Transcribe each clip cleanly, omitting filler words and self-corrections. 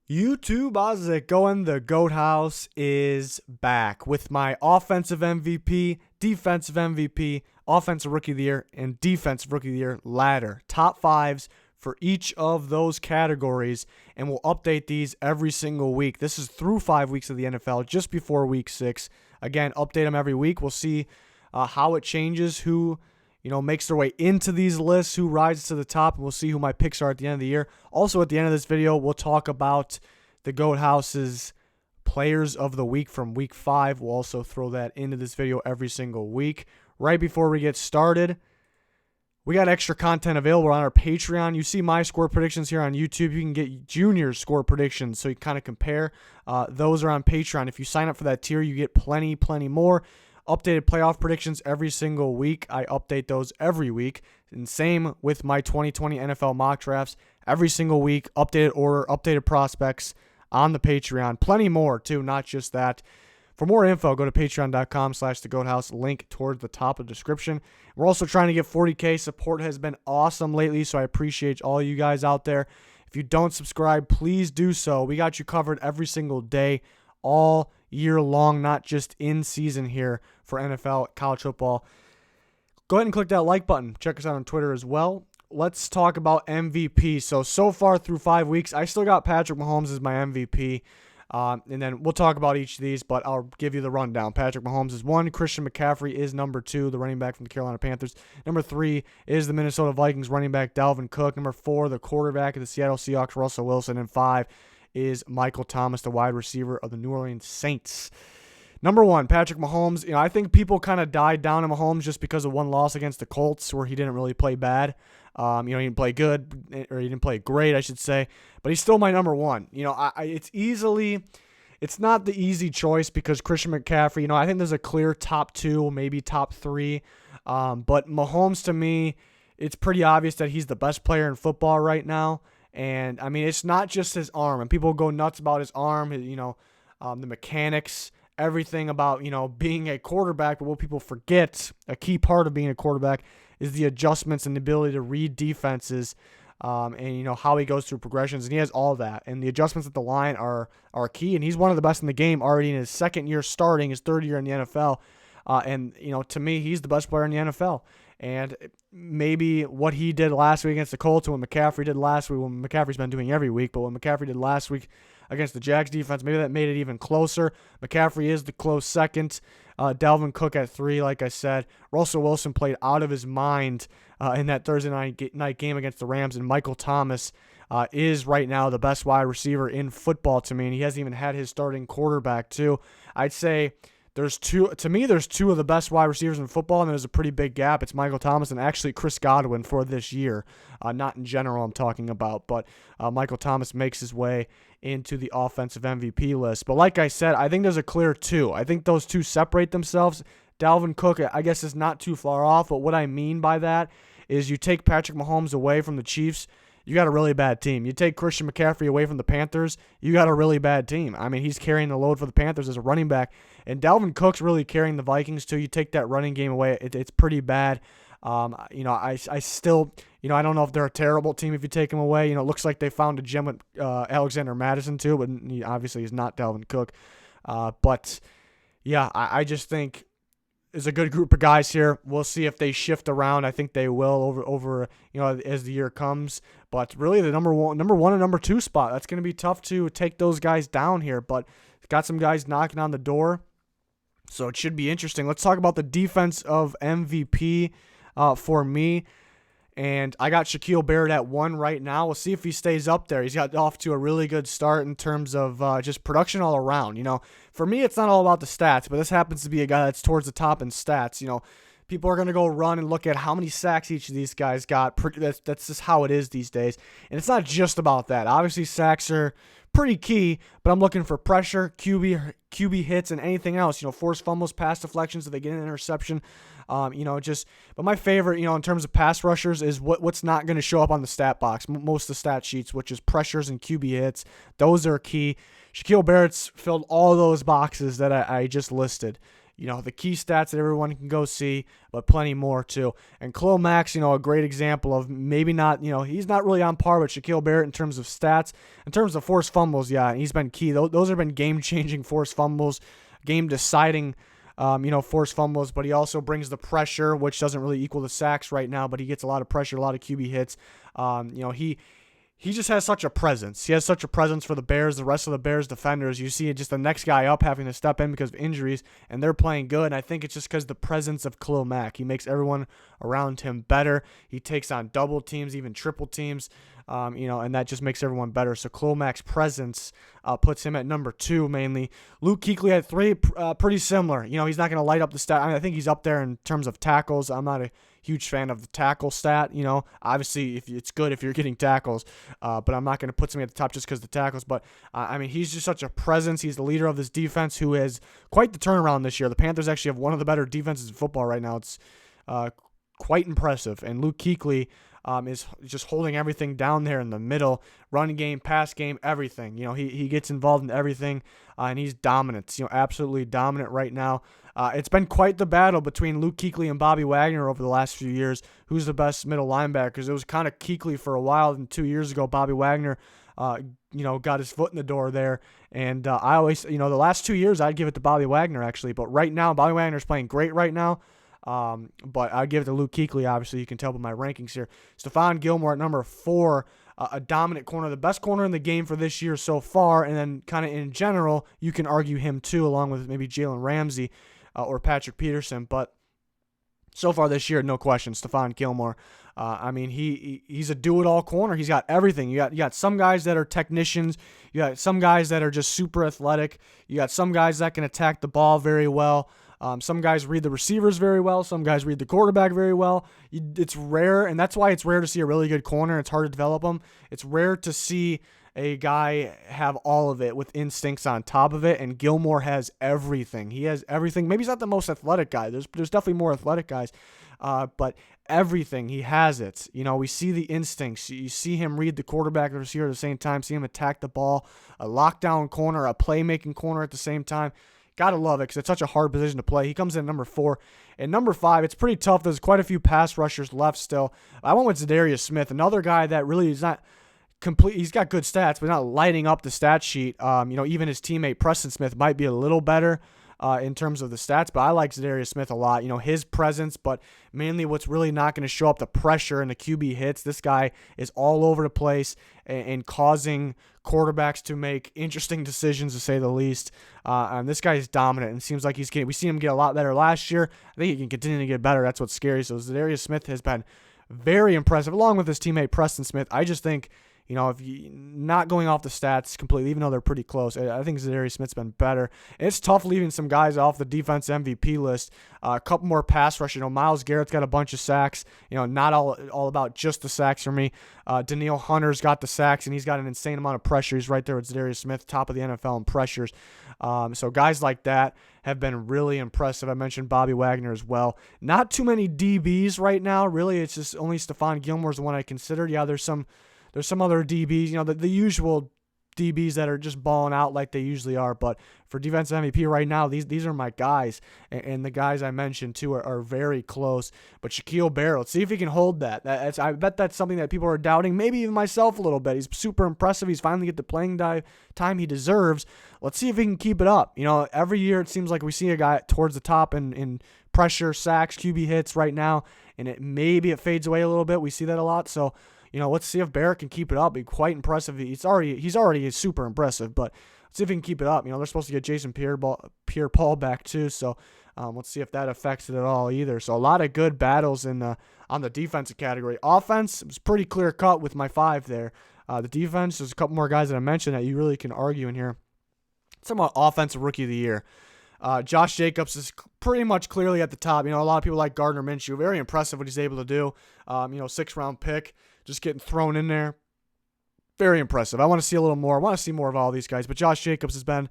YouTube, how's it going? The Goat House is back with my offensive MVP, defensive MVP, offensive rookie of the year, and defensive rookie of the year ladder. Top fives for each of those categories, and we'll update these every single week. This is through 5 weeks of the NFL, just before week 6. Again, update them every week. We'll see how it changes, who makes their way into these lists, who rises to the top, and we'll see who my picks are at the end of the year. Also, at the end of this video, we'll talk about the Goat House's players of the week from week 5. We'll also throw that into this video every single week. Right before we get started, we got extra content available on our Patreon. You see my score predictions here on YouTube. You can get Junior's score predictions, so you kind of compare. Those are on Patreon. If you sign up for that tier, you get plenty more. Updated playoff predictions every single week. I update those every week. And same with my 2020 NFL mock drafts. Every single week, updated order, updated prospects on the Patreon. Plenty more, too, not just that. For more info, go to patreon.com/thegoathouse. Link towards the top of the description. We're also trying to get 40K. Support has been awesome lately, so I appreciate all you guys out there. If you don't subscribe, please do so. We got you covered every single day, all year long, not just in season here for NFL, college football. Go ahead and click that like button. Check us out on Twitter as well. Let's talk about MVP. So far through 5 weeks, I still got Patrick Mahomes as my MVP. And then we'll talk about each of these, but I'll give you the rundown. Patrick Mahomes is 1. Christian McCaffrey is number 2, the running back from the Carolina Panthers. Number 3 is the Minnesota Vikings running back Dalvin Cook. Number 4, the quarterback of the Seattle Seahawks, Russell Wilson. And 5 is Michael Thomas, the wide receiver of the New Orleans Saints. Number 1, Patrick Mahomes. I think people kind of died down on Mahomes just because of one loss against the Colts where he didn't really play bad. He didn't play good, or he didn't play great, I should say. But he's still my number 1. It's not the easy choice because Christian McCaffrey, I think there's a clear top 2, maybe top 3. But Mahomes, to me, it's pretty obvious that he's the best player in football right now. And, it's not just his arm. And people go nuts about his arm, the mechanics, everything about, being a quarterback. But what people forget, a key part of being a quarterback, is the adjustments and the ability to read defenses and, how he goes through progressions. And he has all that. And the adjustments at the line are key. And he's one of the best in the game already in his second year starting, his third year in the NFL. To me, he's the best player in the NFL. And maybe what he did last week against the Colts and what McCaffrey did last week, what McCaffrey's been doing every week, but what McCaffrey did last week against the Jags defense, maybe that made it even closer. McCaffrey is the close second. Dalvin Cook at 3, like I said. Russell Wilson played out of his mind in that Thursday night game against the Rams, and Michael Thomas is right now the best wide receiver in football to me, and he hasn't even had his starting quarterback too. I'd say there's two of the best wide receivers in football, and there's a pretty big gap. It's Michael Thomas and actually Chris Godwin for this year. Not in general I'm talking about, but Michael Thomas makes his way into the offensive MVP list. But like I said, I think there's a clear 2. I think those 2 separate themselves. Dalvin Cook, I guess, is not too far off, but what I mean by that is you take Patrick Mahomes away from the Chiefs, you got a really bad team. You take Christian McCaffrey away from the Panthers, you got a really bad team. He's carrying the load for the Panthers as a running back, and Dalvin Cook's really carrying the Vikings too. You take that running game away, it's pretty bad. I still, I don't know if they're a terrible team if you take them away. It looks like they found a gem with Alexander Madison too, but he obviously is not Dalvin Cook. But yeah, I just think is a good group of guys here. We'll see if they shift around. I think they will over as the year comes. But really, the number one and number 2 spot, that's going to be tough to take those guys down here. But got some guys knocking on the door, so it should be interesting. Let's talk about the defense of MVP for me. And I got Shaquille Barrett at 1 right now. We'll see if he stays up there. He's got off to a really good start in terms of just production all around. For me, it's not all about the stats, but this happens to be a guy that's towards the top in stats. People are going to go run and look at how many sacks each of these guys got. That's just how it is these days. And it's not just about that. Obviously, sacks are pretty key, but I'm looking for pressure, QB hits, and anything else. Forced fumbles, pass deflections, if they get an interception. But my favorite, in terms of pass rushers is what's not going to show up on the stat box, most of the stat sheets, which is pressures and QB hits. Those are key. Shaquille Barrett's filled all those boxes that I just listed. the key stats that everyone can go see, but plenty more too. And Khalil Mack's, a great example of maybe not, he's not really on par with Shaquille Barrett in terms of stats. In terms of forced fumbles, yeah, he's been key. Those have been game-changing forced fumbles, game-deciding forced fumbles, but he also brings the pressure, which doesn't really equal the sacks right now, but he gets a lot of pressure, a lot of QB hits. He just has such a presence. He has such a presence for the Bears, the rest of the Bears defenders. You see just the next guy up having to step in because of injuries, and they're playing good. And I think it's just because the presence of Khalil Mack. He makes everyone around him better. He takes on double teams, even triple teams, and that just makes everyone better. So Khalil Mack's presence puts him at number 2 mainly. Luke Kuechly at 3, pretty similar. He's not going to light up the stat. I think he's up there in terms of tackles. I'm not a huge fan of the tackle stat. Obviously, if it's good if you're getting tackles, but I'm not going to put somebody at the top just because of the tackles. But he's just such a presence. He's the leader of this defense, who is quite the turnaround this year. The Panthers actually have one of the better defenses in football right now. It's quite impressive. And Luke Kuechly is just holding everything down there in the middle, run game, pass game, everything. He gets involved in everything, and he's dominant. Absolutely dominant right now. It's been quite the battle between Luke Kuechly and Bobby Wagner over the last few years. Who's the best middle linebacker? Because it was kind of Kuechly for a while, and 2 years ago, Bobby Wagner, got his foot in the door there. And I always, the last 2 years, I'd give it to Bobby Wagner actually. But right now, Bobby Wagner's playing great right now. But I'd give it to Luke Kuechly. Obviously, you can tell by my rankings here. Stephon Gilmore at number 4. A dominant corner, the best corner in the game for this year so far, and then kind of in general, you can argue him too, along with maybe Jalen Ramsey or Patrick Peterson, but so far this year, no question, Stephon Gilmore. He's a do-it-all corner. He's got everything. You got some guys that are technicians. You got some guys that are just super athletic. You got some guys that can attack the ball very well. Some guys read the receivers very well. Some guys read the quarterback very well. It's rare, and that's why it's rare to see a really good corner. It's hard to develop them. It's rare to see a guy have all of it with instincts on top of it, and Gilmore has everything. He has everything. Maybe he's not the most athletic guy. There's definitely more athletic guys, but everything, he has it. We see the instincts. You see him read the quarterback and the receiver at the same time, see him attack the ball, a lockdown corner, a playmaking corner at the same time. Got to love it because it's such a hard position to play. He comes in at number 4. And number 5, it's pretty tough. There's quite a few pass rushers left still. I went with Za'Darius Smith, another guy that really is not complete. He's got good stats, but not lighting up the stat sheet. Even his teammate Preston Smith might be a little better in terms of the stats, but I like Za'Darius Smith a lot. His presence, but mainly what's really not going to show up, the pressure and the QB hits. This guy is all over the place and causing quarterbacks to make interesting decisions, to say the least. And this guy is dominant, and seems like we seen him get a lot better last year. I think he can continue to get better. That's what's scary. So Za'Darius Smith has been very impressive, along with his teammate Preston Smith. I just think, if you not going off the stats completely, even though they're pretty close, I think Za'Darius Smith's been better. It's tough leaving some guys off the defense MVP list. A couple more pass rush. Myles Garrett's got a bunch of sacks. Not all about just the sacks for me. Danielle Hunter's got the sacks, and he's got an insane amount of pressure. He's right there with Za'Darius Smith, top of the NFL in pressures. So guys like that have been really impressive. I mentioned Bobby Wagner as well. Not too many DBs right now. Really, it's just only Stephon Gilmore's the one I considered. Yeah, there's some other DBs, the usual DBs that are just balling out like they usually are. But for defensive MVP right now, these are my guys. And the guys I mentioned, too, are very close. But Shaquille Barrett, let's see if he can hold that. I bet that's something that people are doubting, maybe even myself a little bit. He's super impressive. He's finally get the playing time he deserves. Let's see if he can keep it up. Every year it seems like we see a guy towards the top in pressure, sacks, QB hits right now. And maybe it fades away a little bit. We see that a lot. So, let's see if Barrett can keep it up. Be quite impressive. He's already super impressive, but let's see if he can keep it up. They're supposed to get Jason Pierre-Paul back too, so let's see if that affects it at all either. So a lot of good battles on the defensive category. Offense was pretty clear cut with my 5 there. The defense, there's a couple more guys that I mentioned that you really can argue in here. Talking about offensive rookie of the year. Josh Jacobs is pretty much clearly at the top. A lot of people like Gardner Minshew. Very impressive what he's able to do. 6th-round pick, just getting thrown in there. Very impressive. I want to see a little more. I want to see more of all these guys. But Josh Jacobs has been,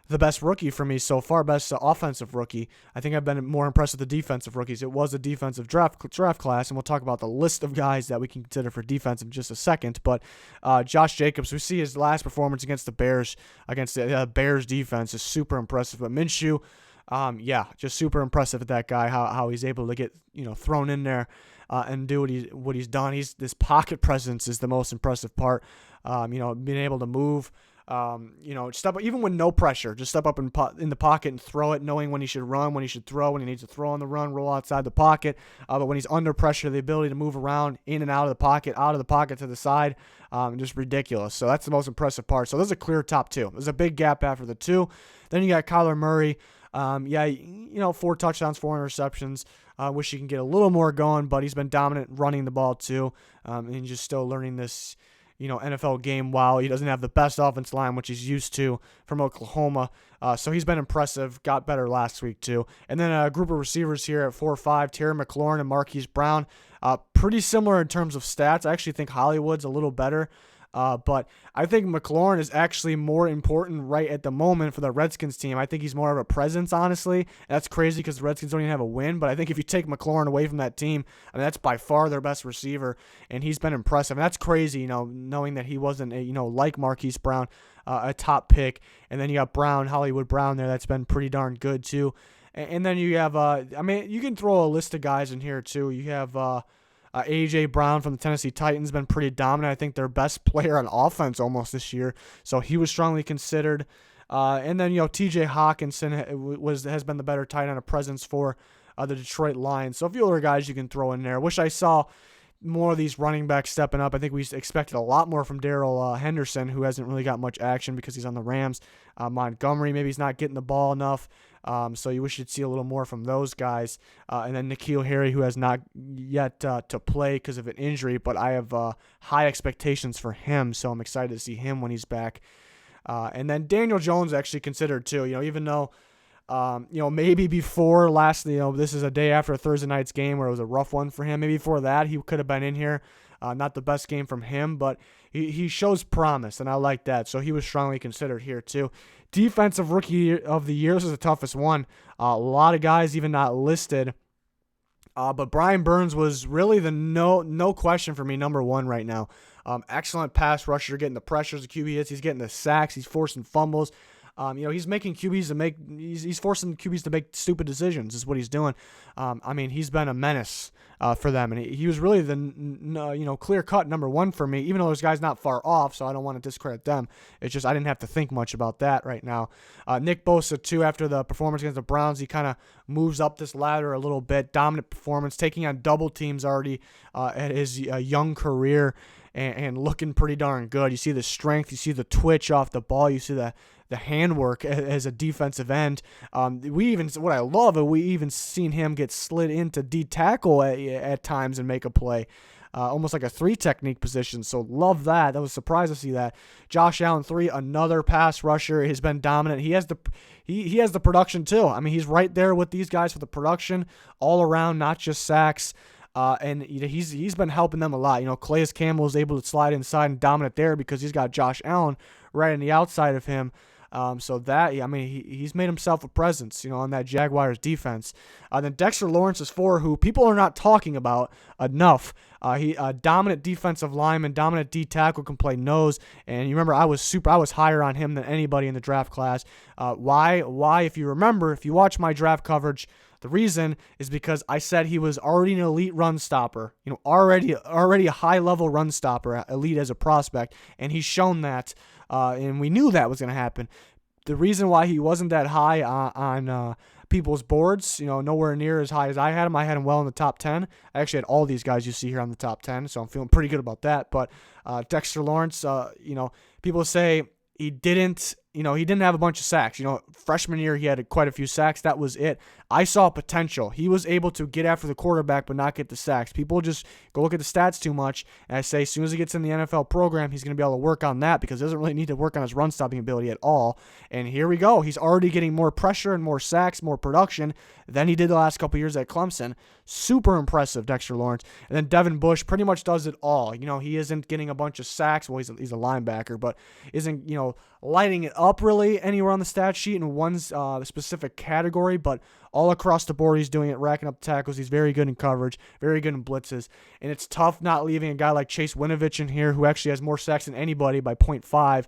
the best rookie for me so far, best offensive rookie. I think I've been more impressed with the defensive rookies. It was a defensive draft class, and we'll talk about the list of guys that we can consider for defense in just a second. But Josh Jacobs, we see his last performance against the Bears, against the Bears defense, is super impressive. But Minshew, just super impressive with that guy, how he's able to get thrown in there and do what he's done. This pocket presence is the most impressive part. Being able to move. Step up, even with no pressure, just step up in the pocket and throw it, knowing when he should run, when he should throw, when he needs to throw on the run, roll outside the pocket. But when he's under pressure, the ability to move around in and out of the pocket to the side, just ridiculous. So that's the most impressive part. So there's a clear top two. There's a big gap after the two. Then you got Kyler Murray. 4 touchdowns, 4 interceptions. Wish he can get a little more going, but he's been dominant running the ball too. And he's just still learning this NFL game while he doesn't have the best offensive line, which he's used to from Oklahoma. So he's been impressive, got better last week too. And then a group of receivers here at 4 or 5, Terry McLaurin and Marquise Brown. Pretty similar in terms of stats. I actually think Hollywood's a little better. But I think McLaurin is actually more important right at the moment for the Redskins team. I think he's more of a presence, honestly. That's crazy because the Redskins don't even have a win. But I think if you take McLaurin away from that team, that's by far their best receiver, and he's been impressive. And that's crazy, knowing that he wasn't, like Marquise Brown, a top pick. And then you got Hollywood Brown there. That's been pretty darn good too. And then you have, you can throw a list of guys in here too. You have A.J. Brown from the Tennessee Titans, been pretty dominant. I think their best player on offense almost this year. So he was strongly considered. And then, T.J. Hawkinson has been the better tight end of presence for the Detroit Lions. So a few other guys you can throw in there. Wish I saw more of these running backs stepping up. I think we expected a lot more from Darrell Henderson, who hasn't really got much action because he's on the Rams. Montgomery, maybe he's not getting the ball enough. So you wish you'd see a little more from those guys. And then N'Keal Harry, who has not yet to play because of an injury, but I have high expectations for him, so I'm excited to see him when he's back. And then Daniel Jones actually considered too, even though maybe before last, this is a day after a Thursday night's game where it was a rough one for him. Maybe before that, he could have been in here. Not the best game from him, but he shows promise, and I like that. So he was strongly considered here too. Defensive Rookie of the Year, this is the toughest one. A lot of guys even not listed. But Brian Burns was really the no question for me, number one right now. Excellent pass rusher, getting the pressures, the QB hits. He's getting the sacks. He's forcing fumbles. He's making he's forcing QBs to make stupid decisions is what he's doing. He's been a menace for them, and he was really the clear-cut number one for me, even though those guys not far off, so I don't want to discredit them. It's just I didn't have to think much about that right now. Nick Bosa, too, after the performance against the Browns, he kind of moves up this ladder a little bit. Dominant performance, taking on double teams already at his young career, and looking pretty darn good. You see the strength, you see the twitch off the ball, you see the handwork as a defensive end. What I love is we even seen him get slid into D tackle at times and make a play. Almost like a 3 technique position. So love that. That was surprised to see that. Josh Allen 3, another pass rusher, has been dominant. He has the production too. He's right there with these guys for the production all around, not just sacks. And he's been helping them a lot. Calais Campbell is able to slide inside and dominate there because he's got Josh Allen right on the outside of him. He's made himself a presence, on that Jaguars defense. Then Dexter Lawrence is 4, who people are not talking about enough. He dominant defensive lineman, dominant D tackle, can play nose. And you remember I was higher on him than anybody in the draft class. Why? If you watch my draft coverage, the reason is because I said he was already an elite run stopper, already a high-level run stopper, elite as a prospect, and he's shown that, and we knew that was going to happen. The reason why he wasn't that high on people's boards, nowhere near as high as I had him well in the top 10. I actually had all these guys you see here on the top 10, so I'm feeling pretty good about that. But Dexter Lawrence, people say he didn't have a bunch of sacks. Freshman year he had quite a few sacks. That was it. I saw potential. He was able to get after the quarterback but not get the sacks. People just go look at the stats too much, and I say as soon as he gets in the NFL program, he's going to be able to work on that because he doesn't really need to work on his run-stopping ability at all. And here we go. He's already getting more pressure and more sacks, more production than he did the last couple years at Clemson. Super impressive, Dexter Lawrence. And then Devin Bush pretty much does it all. He isn't getting a bunch of sacks. Well, he's a linebacker, but isn't, lighting it up really anywhere on the stat sheet in one specific category, but all across the board, he's doing it, racking up tackles. He's very good in coverage, very good in blitzes. And it's tough not leaving a guy like Chase Winovich in here, who actually has more sacks than anybody by 0.5.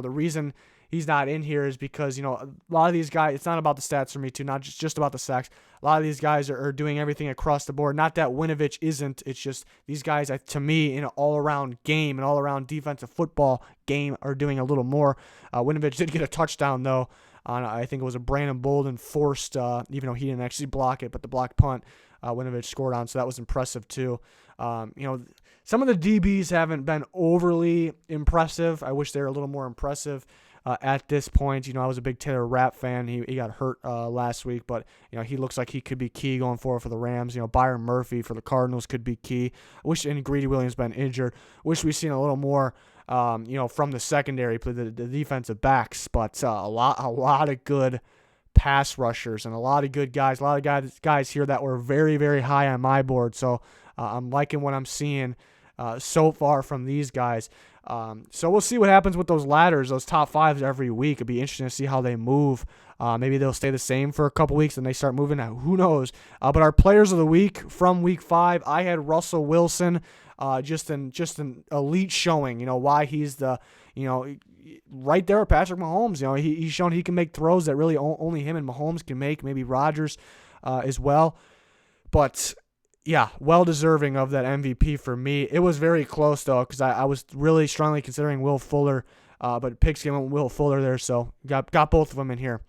The reason he's not in here is because, a lot of these guys, it's not about the stats for me too, not just about the sacks. A lot of these guys are doing everything across the board. Not that Winovich isn't. It's just these guys, to me, in an all-around game, an all-around defensive football game, are doing a little more. Winovich did get a touchdown, though. I think it was a Brandon Bolden forced, even though he didn't actually block it, but the block punt Winovich scored on, so that was impressive too. Some of the DBs haven't been overly impressive. I wish they were a little more impressive at this point. I was a big Taylor Rapp fan. He got hurt last week, but he looks like he could be key going forward for the Rams. Byron Murphy for the Cardinals could be key. And Greedy Williams been injured. Wish we'd seen a little more from the secondary, the defensive backs, but a lot of good pass rushers and a lot of good guys, guys here that were very, very high on my board. So I'm liking what I'm seeing so far from these guys. So we'll see what happens with those ladders, those top fives every week. It'd be interesting to see how they move. Maybe they'll stay the same for a couple weeks and they start moving. Who knows? But our players of the week from week 5, I had Russell Wilson. Just an elite showing, why he's the, right there with Patrick Mahomes. He's shown he can make throws that really only him and Mahomes can make, maybe Rodgers as well. But, yeah, well-deserving of that MVP for me. It was very close, though, because I was really strongly considering Will Fuller, but Pigskin went with Will Fuller there, so got both of them in here.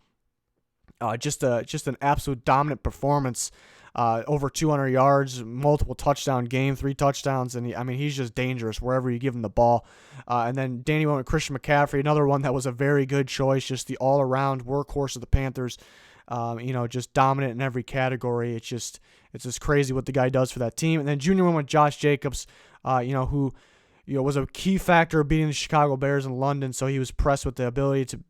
Just an absolute dominant performance. Over 200 yards, multiple touchdown game, 3 touchdowns, and he's just dangerous wherever you give him the ball. And then Danny went with Christian McCaffrey, another one that was a very good choice, just the all-around workhorse of the Panthers. Just dominant in every category. It's just crazy what the guy does for that team. And then Junior went with Josh Jacobs, who was a key factor of beating the Chicago Bears in London. So he was pressed with the ability to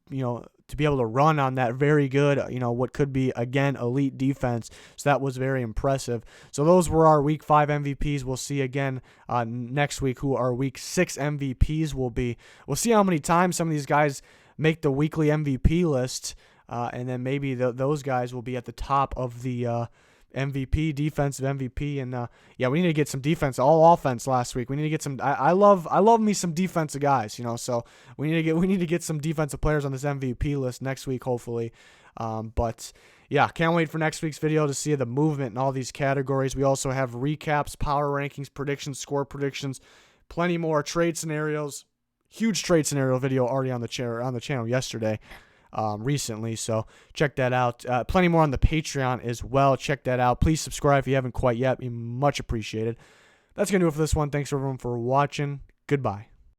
be able to run on that very good, what could be, again, elite defense. So that was very impressive. So those were our Week 5 MVPs. We'll see again next week who our Week 6 MVPs will be. We'll see how many times some of these guys make the weekly MVP list, and then maybe those guys will be at the top of the MVP, defensive MVP, and we need to get some defense. All offense last week. We need to get some. I love me some defensive guys. So we need to get some defensive players on this MVP list next week, hopefully. But yeah, can't wait for next week's video to see the movement in all these categories. We also have recaps, power rankings, predictions, score predictions, plenty more trade scenarios. Huge trade scenario video already on the channel yesterday. Recently, so check that out. Plenty more on the Patreon as well. Check that out. Please subscribe if you haven't quite yet. Be much appreciated. That's going to do it for this one. Thanks everyone for watching. Goodbye.